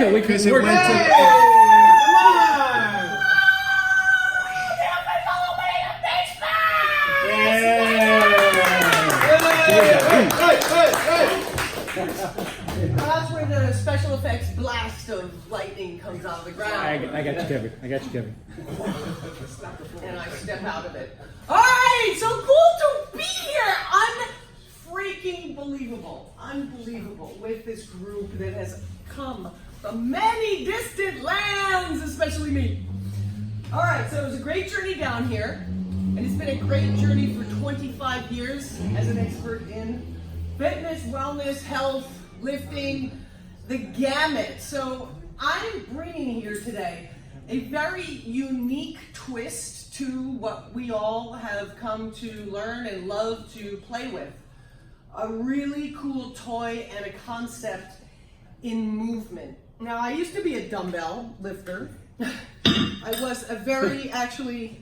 we could work went it. to- Come on! That's where the special effects blast of lightning comes out of the ground. I got you covered. I got you covered. And I step out of it. Alright, so cool to be here! Unfreaking believable. Unbelievable with this group that has come from many distant lands, especially me. Alright, so it was a great journey down here. And it's been a great journey for 25 years as an expert in fitness, wellness, health, lifting, the gamut. So I'm bringing here today a very unique twist to what we all have come to learn and love to play with. A really cool toy and a concept in movement. Now, I used to be a dumbbell lifter. I was a very actually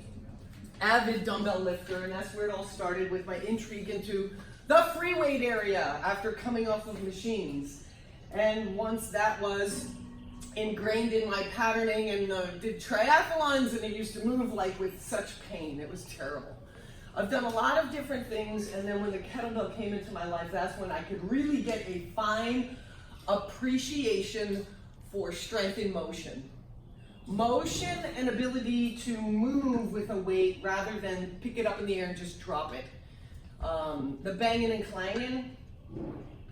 avid dumbbell lifter, and that's where it all started with my intrigue into the free weight area after coming off of machines. And once that was ingrained in my patterning and did triathlons, and it used to move like with such pain. It was terrible. I've done a lot of different things, and then when the kettlebell came into my life, that's when I could really get a fine appreciation for strength in motion. Motion and ability to move with a weight rather than pick it up in the air and just drop it. The banging and clanging,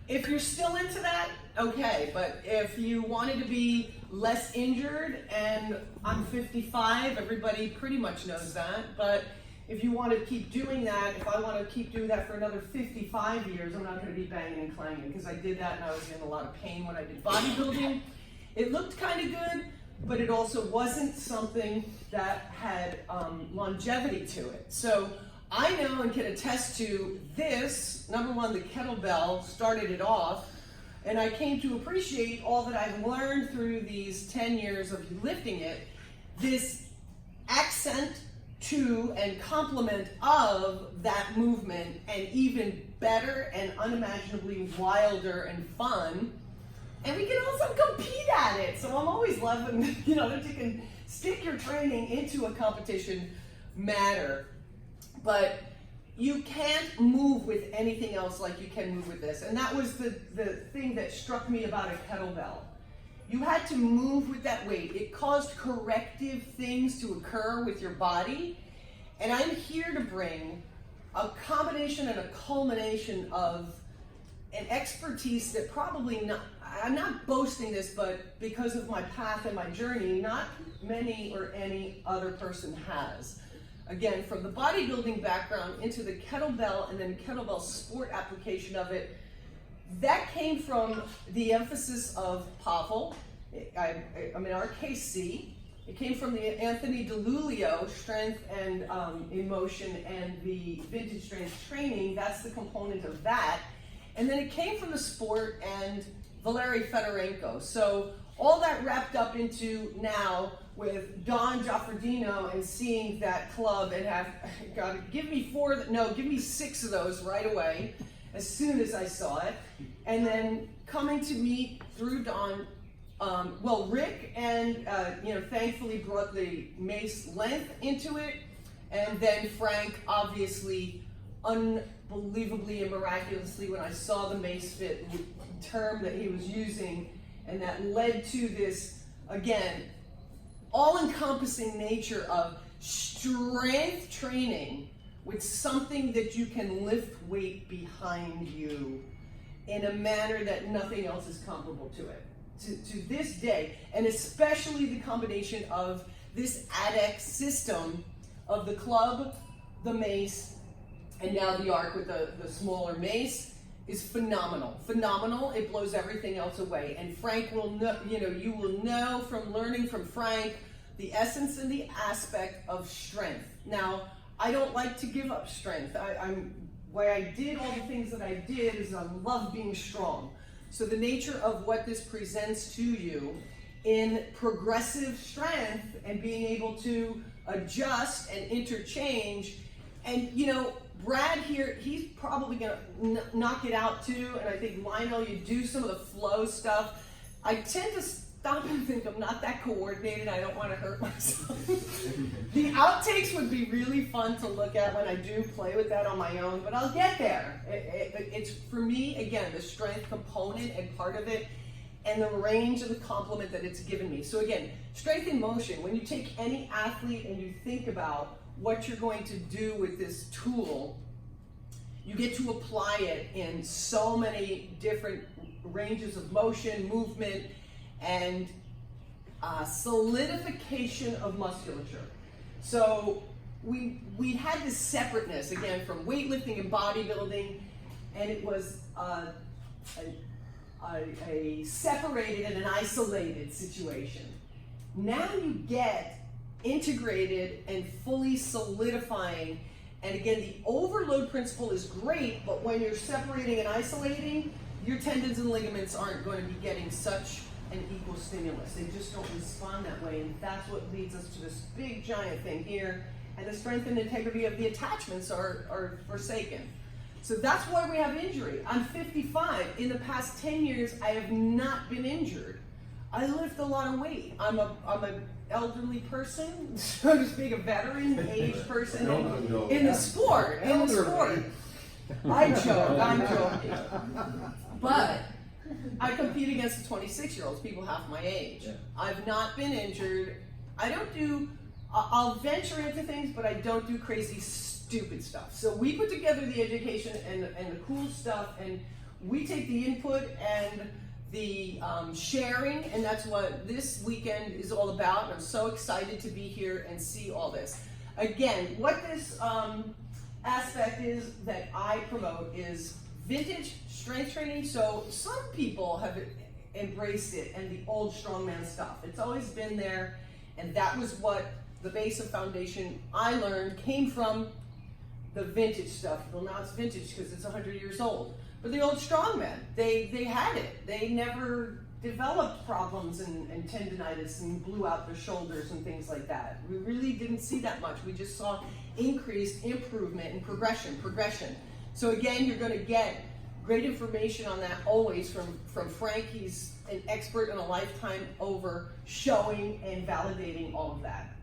if you're still into that, okay, but if you wanted to be less injured, and I'm 55, everybody pretty much knows that, but if you want to keep doing that, if I want to keep doing that for another 55 years, I'm not going to be banging and clanging, because I did that and I was in a lot of pain when I did bodybuilding. It looked kind of good, but it also wasn't something that had longevity to it. So I know and can attest to this. Number one, the kettlebell started it off, and I came to appreciate all that I've learned through these 10 years of lifting it, this accent to and complement of that movement, and even better and unimaginably wilder and fun. And we can also compete at it. So I'm always loving, that you can stick your training into a competition matter. But you can't move with anything else like you can move with this. And that was the thing that struck me about a kettlebell. You had to move with that weight. It caused corrective things to occur with your body. And I'm here to bring a combination and a culmination of an expertise that probably not, I'm not boasting this, but because of my path and my journey, not many or any other person has. Again, from the bodybuilding background into the kettlebell and then kettlebell sport application of it, that came from the emphasis of Pavel, I'm in RKC. It came from the Anthony DeLulio strength and emotion and the vintage strength training. That's the component of that. And then it came from the sport and Valery Fedorenko. So all that wrapped up into now with Don Giaffredino and seeing that club and give me 6 of those right away as soon as I saw it. And then coming to meet through Don, Rick and thankfully brought the Mace length into it, and then Frank obviously unbelievably and miraculously when I saw the Mace fit term that he was using, and that led to this, again, all-encompassing nature of strength training with something that you can lift weight behind you in a manner that nothing else is comparable to it. To this day, and especially the combination of this Adex system of the club, the Mace, and now the Arc with the smaller Mace is phenomenal. Phenomenal. It blows everything else away. And Frank will know, you will know from learning from Frank the essence and the aspect of strength. Now, I don't like to give up strength. Why I did all the things that I did is I love being strong. So the nature of what this presents to you in progressive strength and being able to adjust and interchange, and Brad here, he's probably gonna knock it out too, and I think Lionel, you do some of the flow stuff. I tend to stop and think I'm not that coordinated. I don't want to hurt myself. The outtakes would be really fun to look at when I do play with that on my own, but I'll get there. It's, for me, again, the strength component and part of it, and the range of the compliment that it's given me. So again, strength in motion, when you take any athlete and you think about what you're going to do with this tool, you get to apply it in so many different ranges of motion, movement, and solidification of musculature. So we had this separateness, again, from weightlifting and bodybuilding, and it was a separated and an isolated situation. Now you get integrated and fully solidifying, and again, the overload principle is great, but when you're separating and isolating, your tendons and ligaments aren't going to be getting such an equal stimulus. They just don't respond that way, and that's what leads us to this big giant thing here, and the strength and integrity of the attachments are forsaken. So that's why we have injury. I'm 55. In the past 10 years, I have not been injured. I lift a lot of weight. I'm an elderly person, so to speak, a veteran age person in the sport. In the sport. I'm joking. But I compete against the 26-year-olds, people half my age. Yeah. I've not been injured. I'll venture into things, but I don't do crazy, stupid stuff. So we put together the education and the cool stuff, and we take the input and the sharing, and that's what this weekend is all about. And I'm so excited to be here and see all this. Again, what this aspect is that I promote is vintage strength training. So some people have embraced it and the old strongman stuff. It's always been there, and that was what the base of foundation I learned came from the vintage stuff. Well, now it's vintage because it's 100 years old. But the old strongmen, they had it. They never developed problems and tendinitis and blew out their shoulders and things like that. We really didn't see that much. We just saw increased improvement and progression. So again, you're going to get great information on that always from Frank. He's an expert in a lifetime over showing and validating all of that.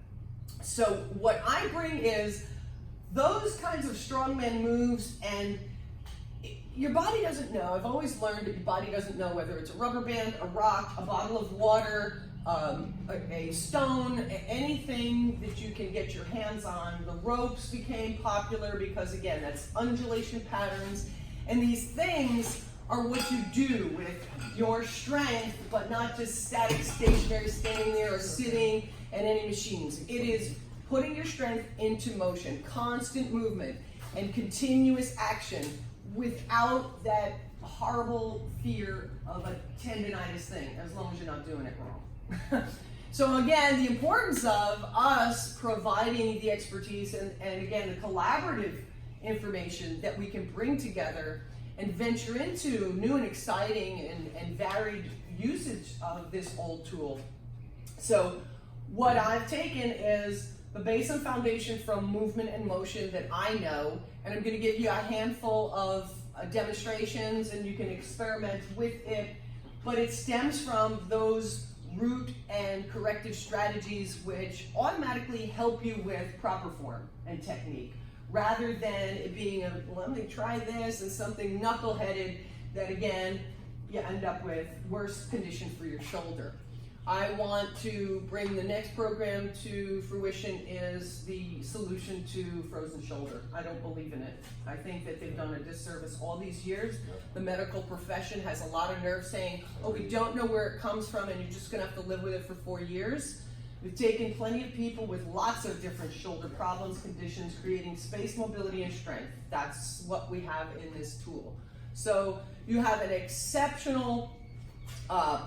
So what I bring is those kinds of strongman moves, and your body doesn't know. I've always learned that your body doesn't know whether it's a rubber band, a rock, a bottle of water, a stone, anything that you can get your hands on. The ropes became popular because, again, that's undulation patterns. And these things are what you do with your strength, but not just static, stationary, standing there or sitting at any machines. It is putting your strength into motion, constant movement, and continuous action without that horrible fear of a tendinitis thing, as long as you're not doing it wrong. So again, the importance of us providing the expertise and again, the collaborative information that we can bring together and venture into new and exciting and varied usage of this old tool. So what I've taken is the base and foundation from movement and motion that I know, and I'm going to give you a handful of demonstrations, and you can experiment with it, but it stems from those root and corrective strategies which automatically help you with proper form and technique, rather than it being a, let me try this, and something knuckleheaded that again, you end up with worse condition for your shoulder. I want to bring the next program to fruition is the solution to frozen shoulder. I don't believe in it. I think that they've done a disservice all these years. The medical profession has a lot of nerve saying, oh, we don't know where it comes from and you're just gonna have to live with it for 4 years. We've taken plenty of people with lots of different shoulder problems, conditions, creating space, mobility, and strength. That's what we have in this tool. So you have an exceptional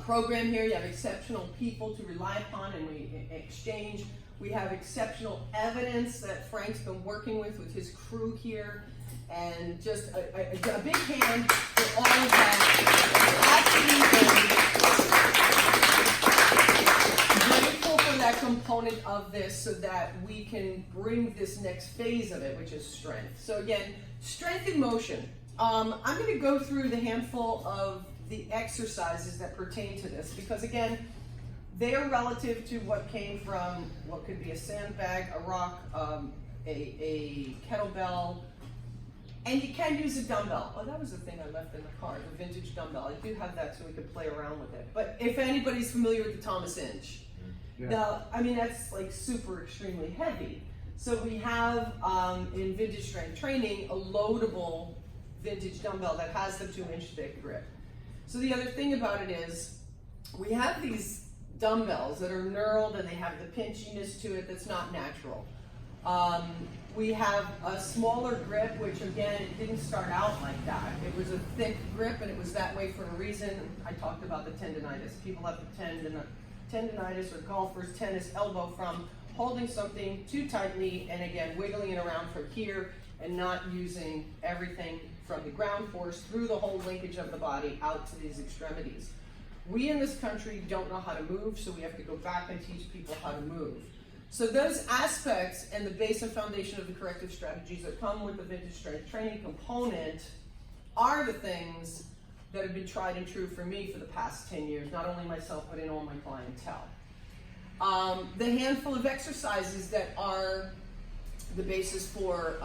program here. You have exceptional people to rely upon, and we exchange. We have exceptional evidence that Frank's been working with his crew here, and just a big hand for all of that. Absolutely grateful for that component of this so that we can bring this next phase of it, which is strength. So again, strength in motion. I'm going to go through the handful of the exercises that pertain to this, because again, They are relative to what came from what could be a sandbag, a rock, a kettlebell, and you can use a dumbbell. Oh, that was the thing I left in the car, the vintage dumbbell. I do have that so we could play around with it. But if anybody's familiar with the Thomas Inch, now, I mean, that's like super extremely heavy. So we have, in vintage strength training, a loadable vintage dumbbell that has the 2-inch thick grip. So the other thing about it is, we have these dumbbells that are knurled and they have the pinchiness to it that's not natural. We have a smaller grip, which again, it didn't start out like that. It was a thick grip and it was that way for a reason. I talked about the tendonitis. People have the tendonitis or golfers' tennis elbow from holding something too tightly and again, wiggling it around from here and not using everything from the ground force through the whole linkage of the body out to these extremities. We in this country don't know how to move, so we have to go back and teach people how to move. So those aspects and the base and foundation of the corrective strategies that come with the vintage strength training component are the things that have been tried and true for me for the past 10 years, not only myself, but in all my clientele. The handful of exercises that are the basis for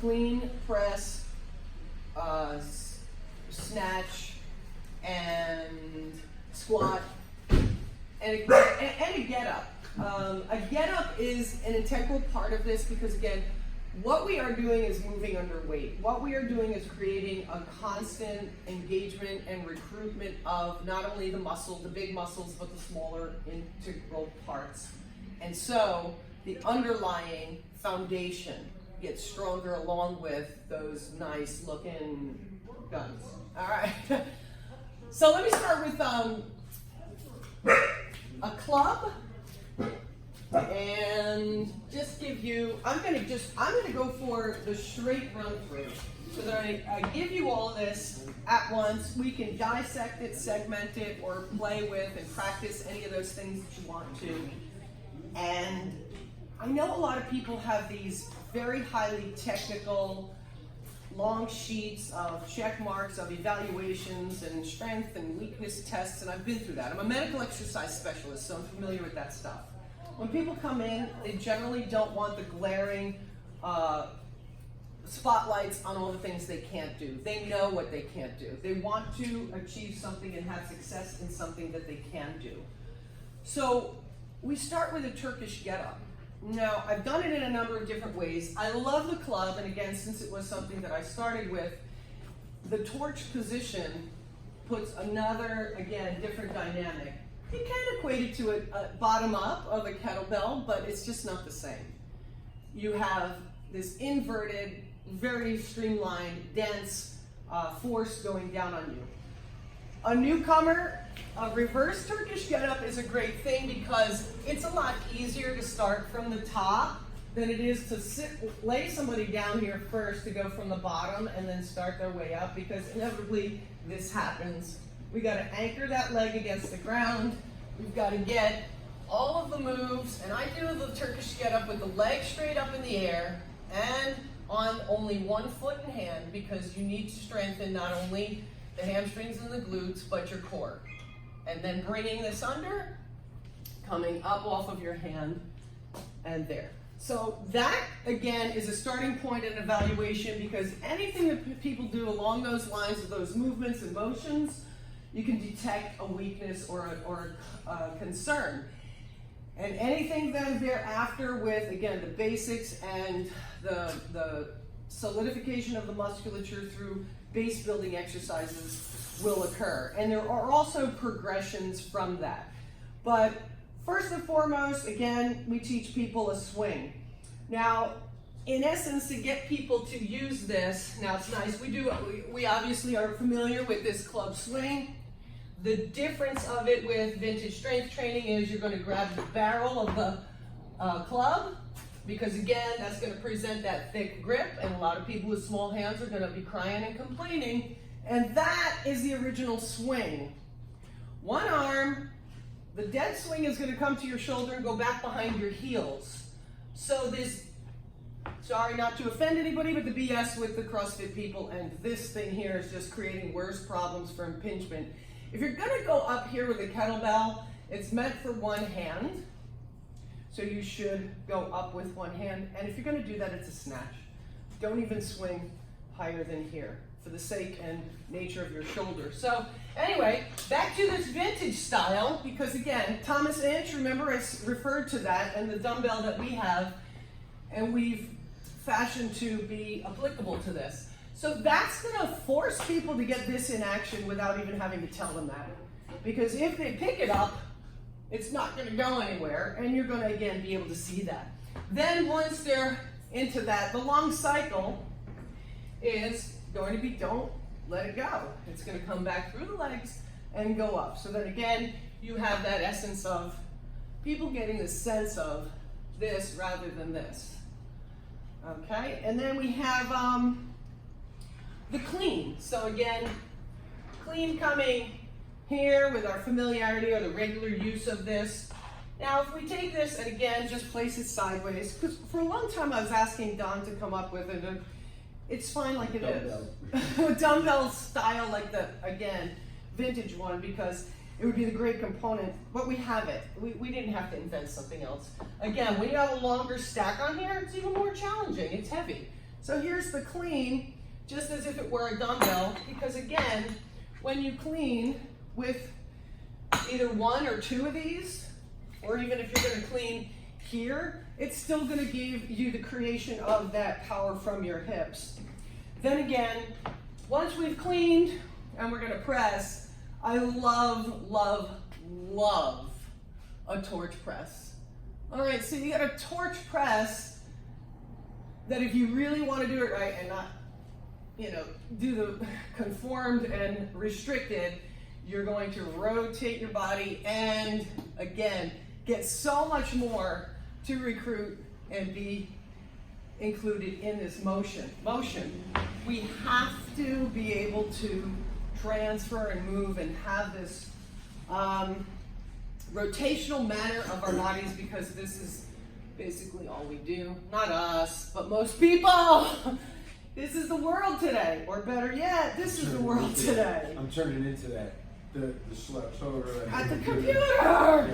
clean, press, snatch, and squat, and a get-up. A get-up is an integral part of this because, again, what we are doing is moving under weight. What we are doing is creating a constant engagement and recruitment of not only the muscle, the big muscles, but the smaller integral parts. And so the underlying foundation gets stronger along with those nice looking guns. All right. So let me start with a club. And just give you, I'm gonna go for the straight run through. So that I give you all this at once. We can dissect it, segment it, or play with and practice any of those things that you want to. And I know a lot of people have these very highly technical, long sheets of check marks of evaluations and strength and weakness tests, and I've been through that. I'm a medical exercise specialist, so I'm familiar with that stuff. When people come in, they generally don't want the glaring spotlights on all the things they can't do. They know what they can't do. They want to achieve something and have success in something that they can do. So we start with a Turkish get-up. Now, I've done it in a number of different ways. I love the club, and again, since it was something that I started with, the torch position puts another, again, different dynamic. You can equate it to a bottom up of a kettlebell, but it's just not the same. You have this inverted, very streamlined, dense force going down on you. A newcomer, a reverse Turkish get-up is a great thing because it's a lot easier to start from the top than it is to lay somebody down here first to go from the bottom and then start their way up, because inevitably this happens. We got to anchor that leg against the ground. We've got to get all of the moves, and I do the Turkish get-up with the leg straight up in the air and on only one foot and hand, because you need to strengthen not only the hamstrings and the glutes, but your core. And then bringing this under, coming up off of your hand, and there. So that, again, is a starting point in evaluation, because anything that people do along those lines of those movements and motions, you can detect a weakness or a concern. And anything then thereafter with, again, the basics and the solidification of the musculature through base building exercises will occur. And there are also progressions from that. But first and foremost, again, we teach people a swing. Now, in essence, to get people to use this, now it's nice, we obviously are familiar with this club swing. The difference of it with vintage strength training is you're going to grab the barrel of the club, because again, that's going to present that thick grip, and a lot of people with small hands are going to be crying and complaining, and that is the original swing. One arm, the dead swing is going to come to your shoulder and go back behind your heels. So this, sorry not to offend anybody, but the BS with the CrossFit people, and this thing here is just creating worse problems for impingement. If you're going to go up here with a kettlebell It's meant for one hand, so you should go up with one hand. And if you're going to do that, it's a snatch. Don't even swing higher than here for the sake and nature of your shoulder. So anyway, back to this vintage style, because again, Thomas Inch, remember I referred to that, and the dumbbell that we have, and we've fashioned to be applicable to this. So that's going to force people to get this in action without even having to tell them that. Because if they pick it up, it's not going to go anywhere, and you're going to, again, be able to see that. Then once they're into that, the long cycle is going to be don't let it go. It's going to come back through the legs and go up. So then again, you have that essence of people getting the sense of this rather than this. Okay, and then we have the clean. So again, clean coming here with our familiarity or the regular use of this. Now, if we take this and again, just place it sideways, because for a long time I was asking Don to come up with it, and it's fine like it is. A dumbbell style like the, again, vintage one, because it would be the great component, but we have it. We didn't have to invent something else. Again, when you have a longer stack on here, it's even more challenging. It's heavy. So here's the clean, just as if it were a dumbbell, because again, when you clean with either one or two of these, or even if you're going to clean here, it's still going to give you the creation of that power from your hips. Then again, once we've cleaned and we're going to press, I love, love, love a torch press. All right, so you got a torch press that if you really want to do it right and not, you know, do the conformed and restricted, you're going to rotate your body and, again, get so much more to recruit and be included in this motion. We have to be able to transfer and move and have this rotational manner of our bodies, because this is basically all we do. Not us, but most people. This is the world today, or better yet, this is the world today. I'm turning into that. The Sarasota. At the computer! Yeah,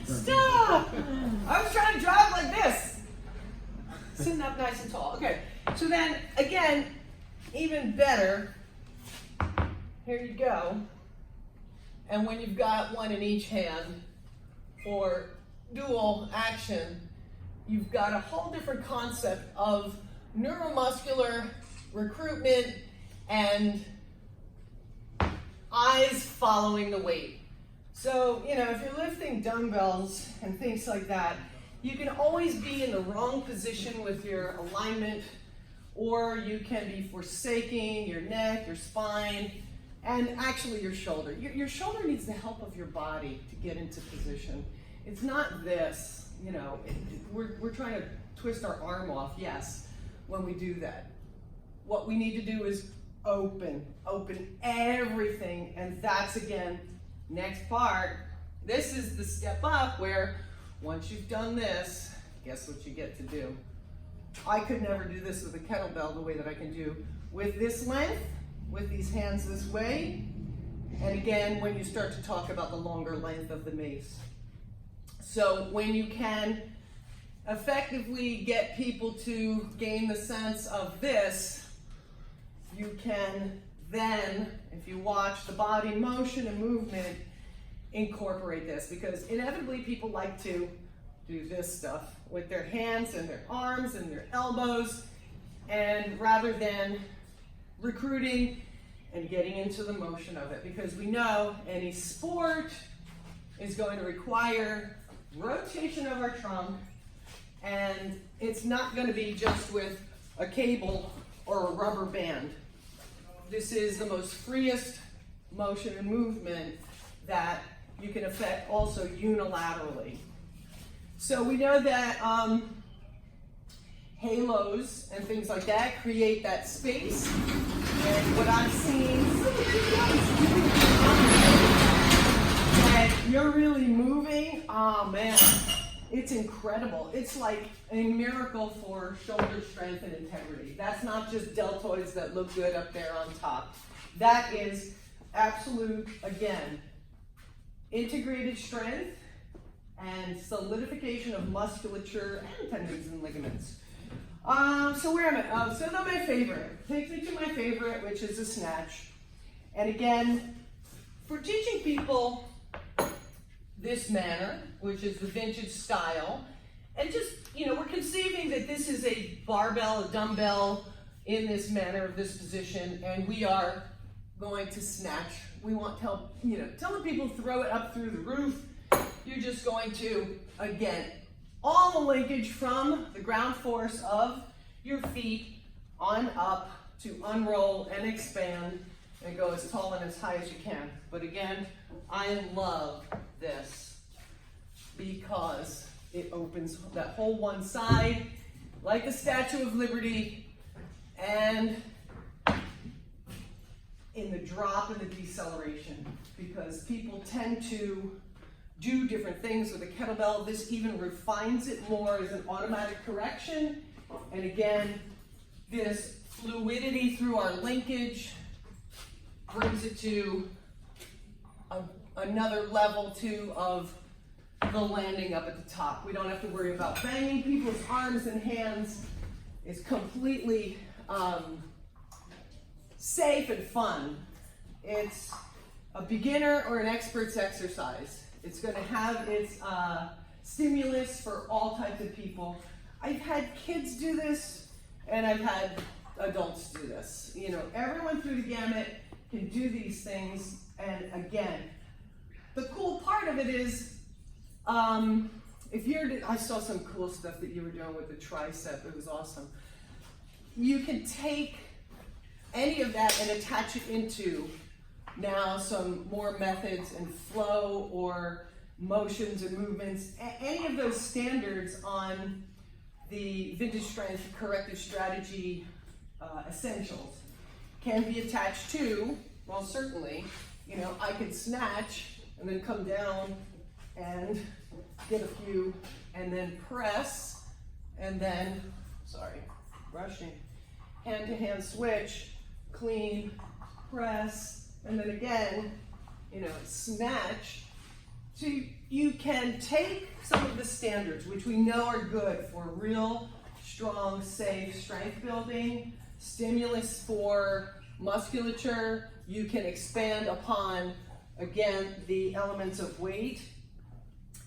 Stop! I was trying to drive like this. Sitting up nice and tall. Okay, so then, again, even better, here you go. And when you've got one in each hand for dual action, you've got a whole different concept of neuromuscular recruitment and eyes following the weight. So, you know, if you're lifting dumbbells and things like that, you can always be in the wrong position with your alignment, or you can be forsaking your neck, your spine, and actually your shoulder. Your shoulder needs the help of your body to get into position. It's not this, you know, we're trying to twist our arm off, yes, when we do that. What we need to do is open everything, and that's, again, next part. This is the step up where once you've done this, guess what you get to do? I could never do this with a kettlebell the way that I can do with this length, with these hands this way, and again, when you start to talk about the longer length of the mace. So when you can effectively get people to gain the sense of this, you can then, if you watch the body motion and movement, incorporate this, because inevitably people like to do this stuff with their hands and their arms and their elbows, and rather than recruiting and getting into the motion of it, because we know any sport is going to require rotation of our trunk, and it's not going to be just with a cable or a rubber band. This is the most freest motion and movement that you can affect also unilaterally. So we know that halos and things like that create that space. And what I've seen, that you're really moving, oh man, it's incredible. It's like a miracle for shoulder strength and integrity. That's not just deltoids that look good up there on top. That is absolute, again, integrated strength and solidification of musculature and tendons and ligaments. So where am I? So now my favorite. Takes me to my favorite, which is a snatch. And again, for teaching people this manner, which is the vintage style, and just, we're conceiving that this is a barbell, a dumbbell in this manner of this position, and we are going to snatch. We want telling people throw it up through the roof. You're just going to, again, all the linkage from the ground force of your feet on up to unroll and expand and go as tall and as high as you can. But again, I love this because it opens that whole one side like the Statue of Liberty, and in the drop and the deceleration, because people tend to do different things with a kettlebell. This even refines it more as an automatic correction. And again, this fluidity through our linkage brings it to another level too of the landing up at the top. We don't have to worry about banging people's arms and hands. It's completely safe and fun. It's a beginner or an expert's exercise. It's going to have its stimulus for all types of people. I've had kids do this, and I've had adults do this. Everyone through the gamut can do these things. And again, the cool part of it is, I saw some cool stuff that you were doing with the tricep. It was awesome. You can take any of that and attach it into now some more methods and flow or motions and movements. Any of those standards on the Vintage Strength Corrective Strategy essentials can be attached to, well, certainly, I could snatch and then come down and get a few, and then press, and then, rushing, hand-to-hand switch, clean, press, and then again, snatch. So you can take some of the standards, which we know are good for real, strong, safe strength building, stimulus for musculature. You can expand upon, again, the elements of weight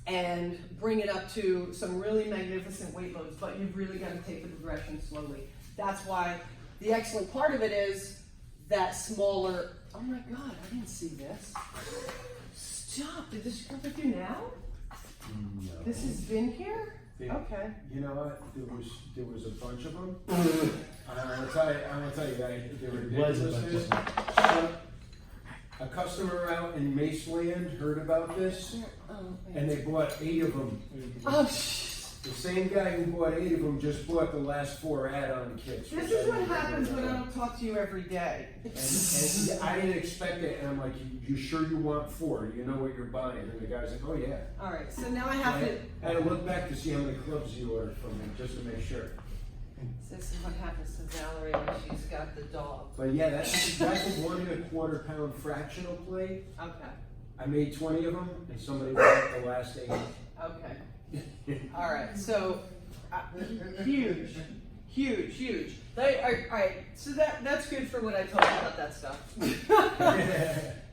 and bring it up to some really magnificent weight loads, but you've really got to take the progression slowly. That's why the excellent part of it is that smaller, oh my God, I didn't see this. Stop, did this come with you now? No. This has been here? Okay. You know what? There was a bunch of them. I want to tell you that they were ridiculous. A customer out in Maceland heard about this, and they bought 8 of them. Oh, the same guy who bought 8 of them just bought the last 4 add-on kits. This is what happens when I don't talk to you every day. And I didn't expect it, and I'm like, you sure you want 4? You know what you're buying? And the guy's like, oh yeah. All right, so now I have to. I had to look back to see how many clubs you ordered from him, just to make sure. This is what happens to Valerie when she's got the dog. But yeah, that's a 1 1/4 pound fractional plate. Okay. I made 20 of them, and somebody bought the last 8. Okay. All right. So huge. All right. So that's good for when I talk about that stuff.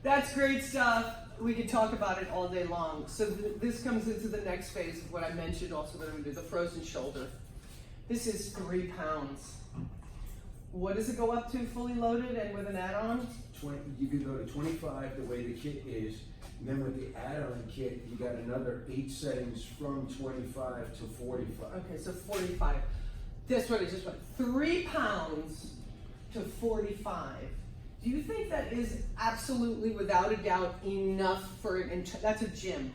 That's great stuff. We could talk about it all day long. So this comes into the next phase of what I mentioned also that I'm going to do, the frozen shoulder. This is 3 pounds. What does it go up to fully loaded and with an add-on? 20. You could go to 25 the way the kit is, and then with the add-on kit, you got another 8 settings from 25 to 45. Okay, so 45. This one is just what, 3 pounds to 45. Do you think that is absolutely, without a doubt, enough for that's a gym.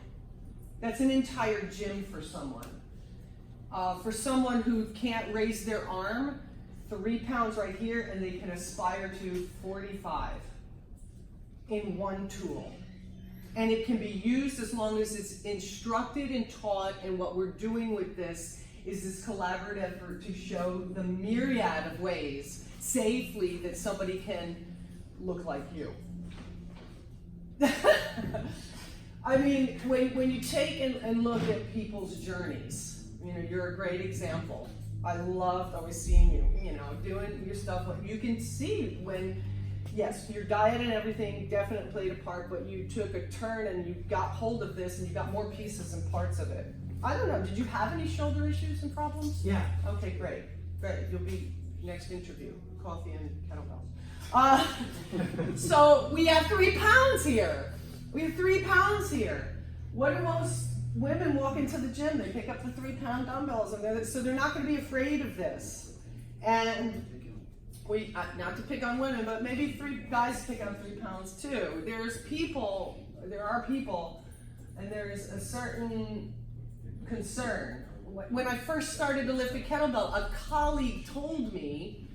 That's an entire gym for someone. For someone who can't raise their arm, 3 pounds right here, and they can aspire to 45 in one tool. And it can be used as long as it's instructed and taught, and what we're doing with this is this collaborative effort to show the myriad of ways safely that somebody can look like you. I mean, when you take and look at people's journeys, you know, you're a great example. I loved always seeing you know, doing your stuff. You can see when, yes, your diet and everything definitely played a part, but you took a turn and you got hold of this and you got more pieces and parts of it. I don't know, did you have any shoulder issues and problems? Yeah. Okay, great. You'll be next interview, coffee and kettlebells. So we have 3 pounds here. We have 3 pounds here. What do most women walk into the gym? They pick up the 3-pound dumbbells, and so they're not going to be afraid of this. And we, not to pick on women, but maybe 3 guys pick up 3 pounds too. There are people, and there's a certain concern. When I first started to lift the kettlebell, a colleague told me,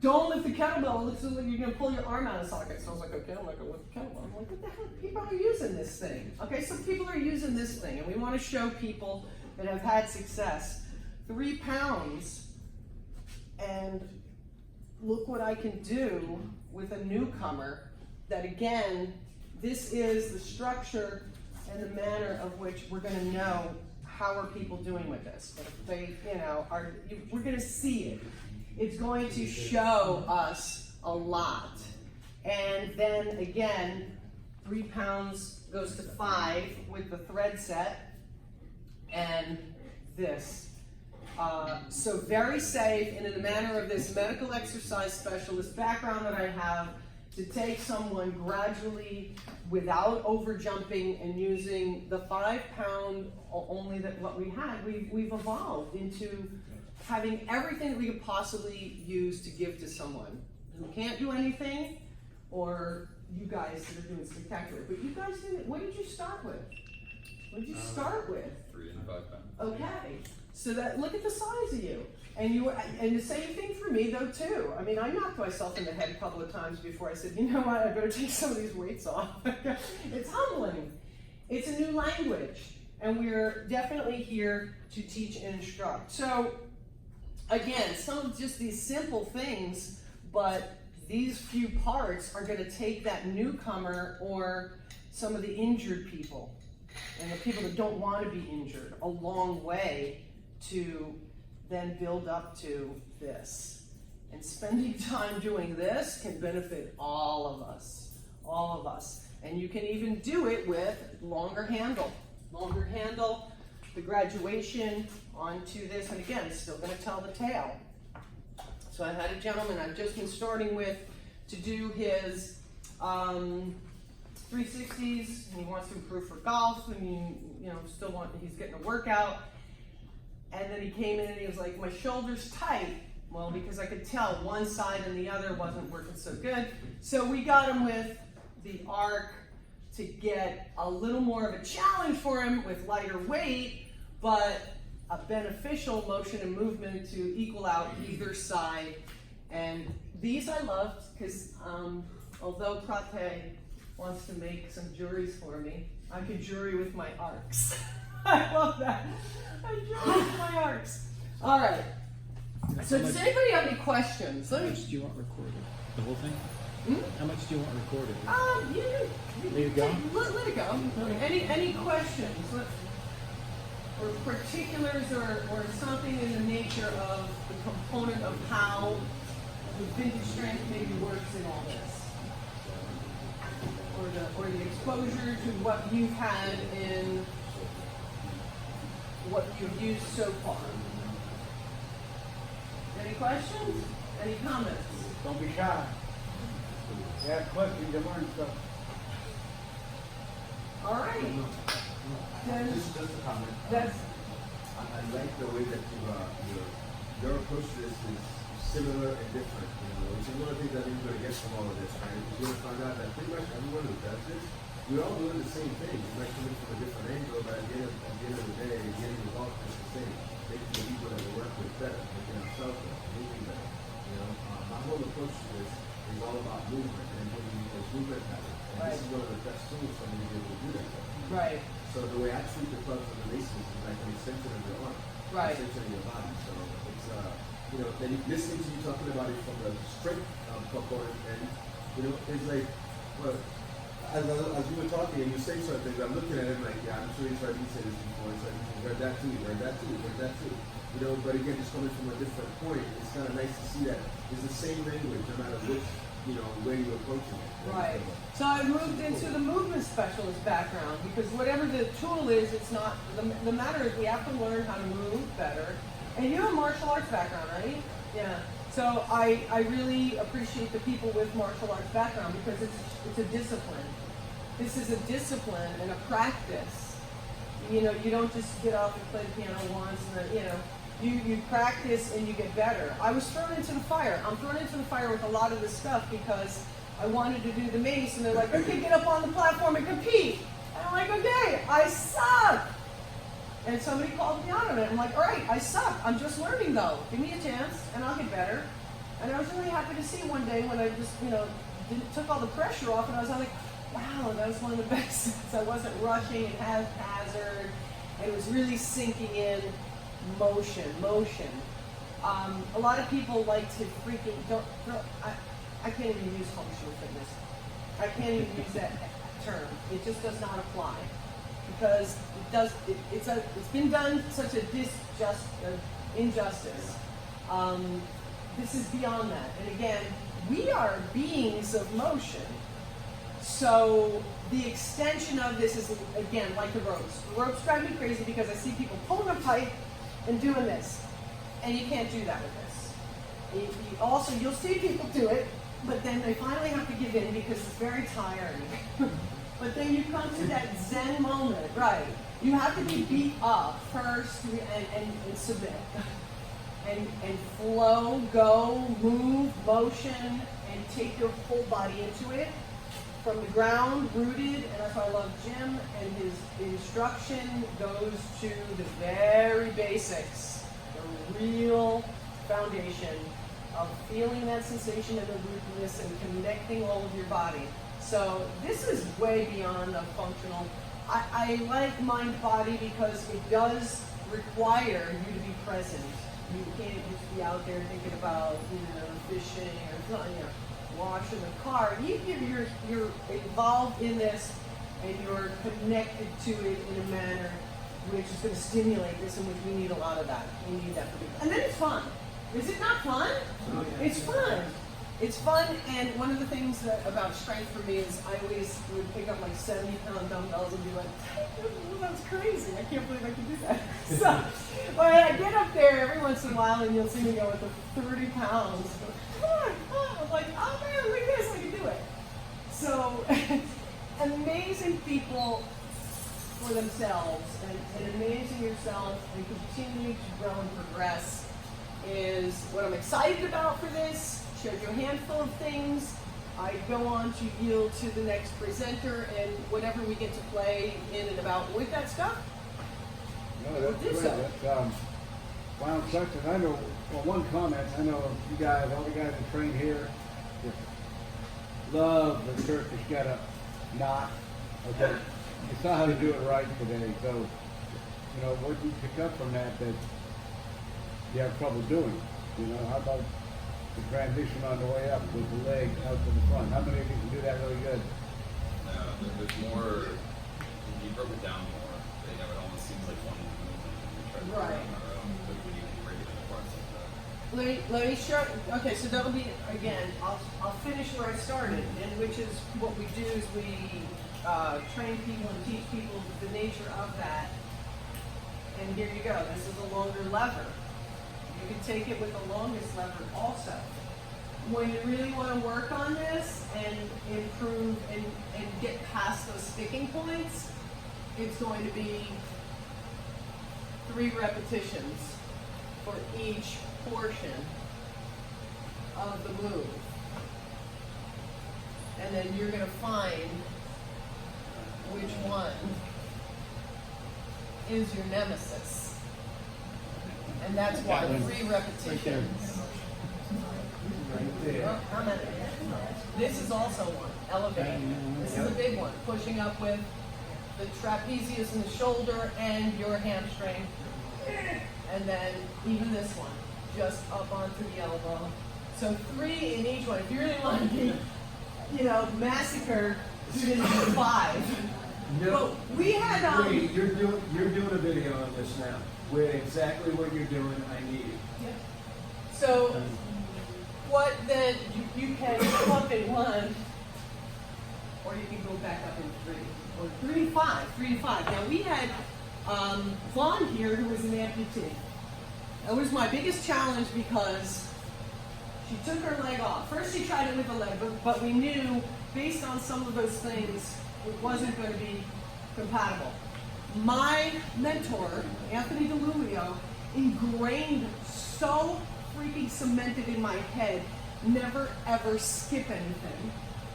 don't lift the kettlebell, it looks like you're gonna pull your arm out of socket. So I was like, okay, I'm not gonna lift the kettlebell. I'm like, what the hell? People are using this thing. Okay, so people are using this thing, and we wanna show people that have had success. 3 pounds, and look what I can do with a newcomer, that again, this is the structure and the manner of which we're gonna know how are people doing with this. But if they, you know, we're gonna see it. It's going to show us a lot. And then again, 3 pounds goes to 5 with the thread set and this. So very safe, and in the manner of this medical exercise specialist background that I have, to take someone gradually without over jumping and using the 5 pound only that what we had, we've evolved into having everything that we could possibly use to give to someone who can't do anything, or you guys that are doing spectacular. But you guys didn't, what did you start with? What did you start with? 3 and 5 pounds. Okay, so that, look at the size of you. And the same thing for me though too. I mean, I knocked myself in the head a couple of times before I said, you know what, I better take some of these weights off. It's humbling. It's a new language, and we're definitely here to teach and instruct. So again, some of just these simple things, but these few parts are going to take that newcomer or some of the injured people and the people that don't want to be injured a long way to then build up to this. And spending time doing this can benefit all of us. And you can even do it with longer handle, the graduation onto this, and again, still going to tell the tale. So I had a gentleman I've just been starting with to do his 360s, and he wants to improve for golf, and he's getting a workout. And then he came in and he was like, my shoulder's tight. Well, because I could tell one side and the other wasn't working so good. So we got him with the arc to get a little more of a challenge for him with lighter weight, but a beneficial motion and movement to equal out either side. And these I loved because although Prate wants to make some juries for me, I could jury with my arcs. I love that. I jury with my arcs. All right. So does anybody have any questions? How much do you want recorded? The whole thing? How much do you want recorded? Let it go. Let it go. Any questions? Or particulars or something in the nature of the component of how the vintage strength maybe works in all this? Or the exposure to what you've had in what you've used so far? Any questions? Any comments? Don't be shy. Ask questions, you learn stuff. All right. Then Just a comment. that's I like the way that your approach to this is similar and different. It's one of the things that you're going to get from all of this, right? You're going to find out that pretty much everyone who does this, we're all doing the same thing. You might come in from a different angle, but at the end of the day, getting results is the same. Making the people that we work with better, making ourselves better, moving better. My whole approach to this is all about movement and putting those movement habits. And this is one of the best tools for me to be able to do that. right. So the way I treat the clubs and the laces is like an extension of your arm, Right. extension of your body. So it's then listening to you talking about it from the strength component, and it's like, well, as you were talking and you say something, I'm looking at him like, yeah, I'm sure he's heard me say this before. It's like, he's heard that too, he heard that too, he heard that too. You know, but again, just coming from a different point, it's kind of nice to see that it's the same language, no matter which, you know, way you're approaching it. Right. So I moved into the movement specialist background because whatever the tool is, it's not, the matter is we have to learn how to move better. And you have a martial arts background, right? Yeah. So I really appreciate the people with martial arts background because it's a discipline. This is a discipline and a practice. You know, you don't just get up and play the piano once and then, you know, you practice and you get better. I was thrown into the fire. I'm thrown into the fire with a lot of this stuff because I wanted to do the mace and they're like, okay, get up on the platform and compete. And I'm like, okay, I suck. And somebody called me out on it. I'm like, all right, I suck. I'm just learning though. Give me a chance and I'll get better. And I was really happy to see one day when I just, you know, took all the pressure off and I was like, wow, that was one of the best. I wasn't rushing and haphazard. It was really sinking in motion. A lot of people like to freaking, I can't even use functional fitness. I can't even use that term. It just does not apply. Because it's been done such a injustice. This is beyond that. And again, we are beings of motion. So the extension of this is, again, like the ropes. The ropes drive me crazy because I see people pulling up tight and doing this. And you can't do that with this. You'll see people do it, but then they finally have to give in because it's very tiring. But then you come to that Zen moment, right? You have to be beat up first and submit. And flow, go, move, motion, and take your whole body into it. From the ground, rooted, and that's why I love Jim, and his instruction goes to the very basics, the real foundation of feeling that sensation of the rootedness and connecting all of your body. So this is way beyond a functional. I like mind-body because it does require you to be present. You can't just be out there thinking about, fishing or, washing the car. You're involved in this and you're connected to it in a manner which is going to stimulate this, and which we need a lot of that. We need that for people. And then it's fun. Is it not fun? It's fun. It's fun, and one of the things about strength for me is I always would pick up like 70-pound dumbbells and be like, that's crazy. I can't believe I can do that. So, but I get up there every once in a while, and you'll see me go with the 30 pounds. I'm like, oh man, look at this, I can do it. So, amazing people for themselves, and amazing yourself, and continue to grow and progress is what I'm excited about for this. Showed you a handful of things. I go on to yield to the next presenter, and whatever we get to play in and about with that stuff. No, that's great. So. That's final section. I know, well, one comment. I know you guys, all the guys that train here, just love the Turkish getup. Not okay. You saw how to do it right today. So, what you pick up from that you have trouble doing. How about the transition on the way up with the leg out to the front? How many of you can do that really good? No, there's more. You broke it down more. It almost seems like one movement. And you try to do it on our own, but when you can break it into parts like that. Let me show. Okay, so that'll be again. I'll finish where I started, and which is what we do is we train people and teach people the nature of that. And here you go. This is a longer lever. You can take it with the longest lever also. When you really want to work on this and improve and get past those sticking points, it's going to be 3 repetitions for each portion of the move. And then you're going to find which one is your nemesis. And that's why 3 repetitions. This is also one, elevating. This is a big one, pushing up with the trapezius in the shoulder and your hamstring. And then even this one, just up onto the elbow. So 3 in each one. If you really want to be, massacre You didn't do 5. No. But we had, Wait, you're doing a video on this now. With exactly what you're doing, I need it. yeah. So, what then, you can go up in 1, or you can go back up in 3, or 3 to 5, 3 to 5. Now we had Vaughn here who was an amputee. That was my biggest challenge because she took her leg off. First she tried it with the leg, but we knew based on some of those things, it wasn't going to be compatible. My mentor, Anthony DeLulio, ingrained so freaking cemented in my head, never ever skip anything,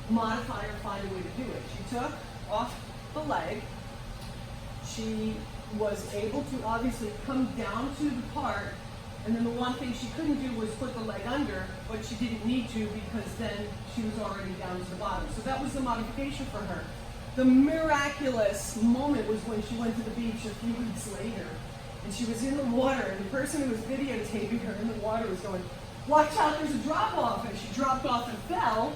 modify or find a way to do it. She took off the leg. She was able to obviously come down to the part, and then the one thing she couldn't do was put the leg under, but she didn't need to because then she was already down to the bottom. So that was the modification for her. The miraculous moment was when she went to the beach a few weeks later, and she was in the water, and the person who was videotaping her in the water was going, "Watch out, there's a drop off," and she dropped off and fell.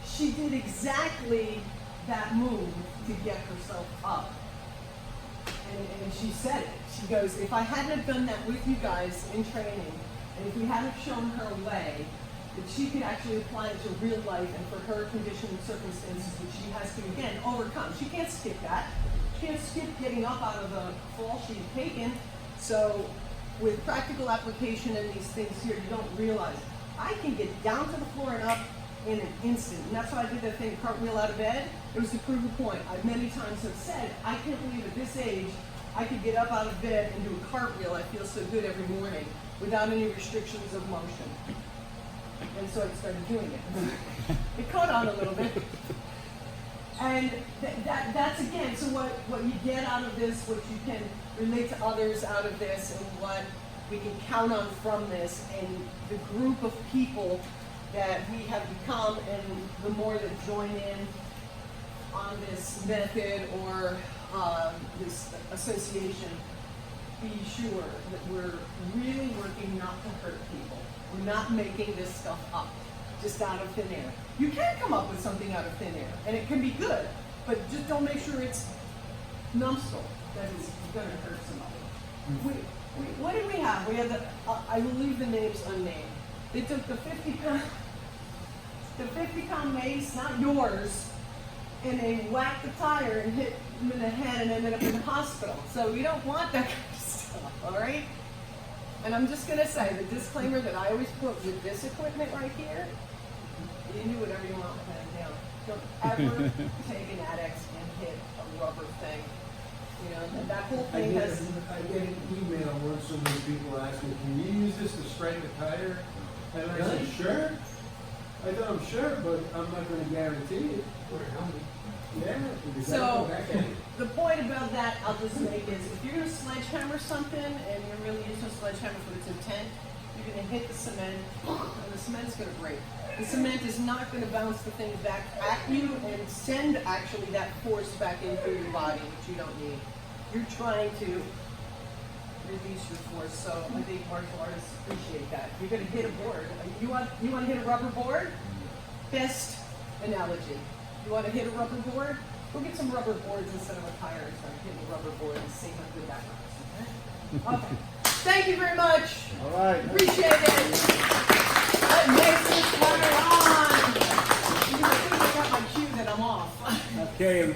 She did exactly that move to get herself up. And she said it. She goes, if I hadn't have done that with you guys in training, and if we hadn't shown her a way that she could actually apply it to real life and for her condition and circumstances that she has to, again, overcome. She can't skip that. She can't skip getting up out of the fall she's taken. So with practical application and these things here, you don't realize, I can get down to the floor and up in an instant. And that's why I did that thing, cartwheel out of bed. It was to prove a point. I many times have said, I can't believe at this age, I could get up out of bed and do a cartwheel. I feel so good every morning without any restrictions of motion. And so I started doing it. It caught on a little bit. And that's again, so what you get out of this, what you can relate to others out of this, and what we can count on from this, and the group of people that we have become, and the more that join in on this method or this association, be sure that we're really working not to hurt people. We're not making this stuff up just out of thin air. You can come up with something out of thin air, and it can be good, but just don't make sure it's numbskull that is going to hurt somebody. What did we have? We had the, I will leave the names unnamed. They took the 50-pound mace, not yours, and they whacked the tire and hit him in the head and ended up in the hospital. So we don't want that kind of stuff, all right? And I'm just going to say the disclaimer that I always put with this equipment right here, you do whatever you want with that down. Don't ever take an Adex and hit a rubber thing. You know, and that whole I thing get has... an email once from these people asking, can you use this to strike a tire? And I said, sure. I thought, I'm sure, but I'm not going to guarantee it. Yeah. So, the point about that I'll just make is, if you're going to sledgehammer something, and you're really using a sledgehammer for its intent, you're going to hit the cement, and the cement's going to break. The cement is not going to bounce the thing back at you and send actually that force back into your body, which you don't need. You're trying to release your force, so I think martial artists appreciate that. You're going to hit a board. You want to hit a rubber board? Best analogy. You want to hit a rubber board? Go get some rubber boards instead of a tire and start hitting a rubber board and see how good that works. Okay. Thank you very much. All right. Appreciate it. That makes this water on. I think I got my cue that I'm off. Okay.